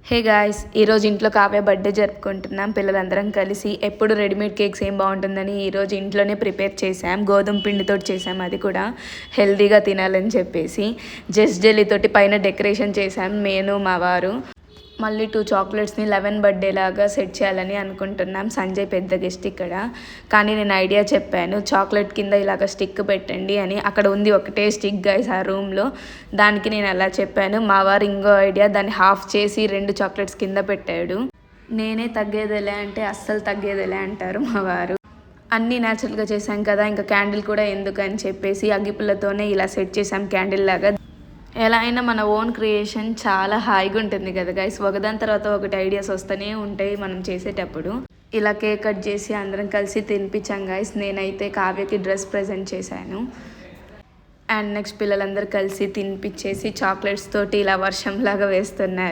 Hey guys, ఈరోజు ఇంట్లో Kavya birthday జరుపుకుంటున్నాం పిల్లలందరం కలిసి. ఎప్పుడు రెడీమేడ్ కేక్స్ ఏం బాగుంటుందని ఈరోజు ఇంట్లోనే ప్రిపేర్ చేసాం. గోధుమ పిండితో చేసాం, అది కూడా హెల్తీగా తినాలని చెప్పేసి. జస్ట్ జెల్లీతోటి పైన డెకరేషన్ చేసాం నేను మా వారు. మళ్ళీ 2 చాక్లెట్స్ని 11 బర్త్డే లాగా సెట్ చేయాలని అనుకుంటున్నాం. సంజయ్ పెద్ద గెస్ట్ ఇక్కడ, కానీ నేను ఐడియా చెప్పాను చాక్లెట్ కింద ఇలాగ స్టిక్ పెట్టండి అని. అక్కడ ఉంది ఒకటే స్టిక్ గైస్ ఆ రూమ్లో, దానికి నేను అలా చెప్పాను. మా వారు ఇంకో ఐడియా, దాన్ని హాఫ్ చేసి 2 చాక్లెట్స్ కింద పెట్టాడు. నేనే తగ్గేదేలే అంటే అస్సలు తగ్గేదేలే అంటారు మా వారు. అన్నీ న్యాచురల్గా చేసాం కదా, ఇంకా క్యాండిల్ కూడా ఎందుకు అని చెప్పేసి అగ్గిపుల్లతోనే ఇలా సెట్ చేసాం క్యాండిల్ లాగా. ఎలా అయినా మన ఓన్ క్రియేషన్ చాలా హాయిగా ఉంటుంది కదా గైస్. ఒకదాని తర్వాత ఒకటి ఐడియాస్ వస్తూనే ఉంటాయి మనం చేసేటప్పుడు. ఇలా కేక్ కట్ చేసి అందరం కలిసి తినిపించాం గైస్. నేనైతే కావ్యకి డ్రెస్ ప్రజెంట్ చేశాను, అండ్ నెక్స్ట్ పిల్లలందరూ కలిసి తినిపించేసి చాక్లెట్స్ తోటి ఇలా వర్షంలాగా వేస్తున్నారు.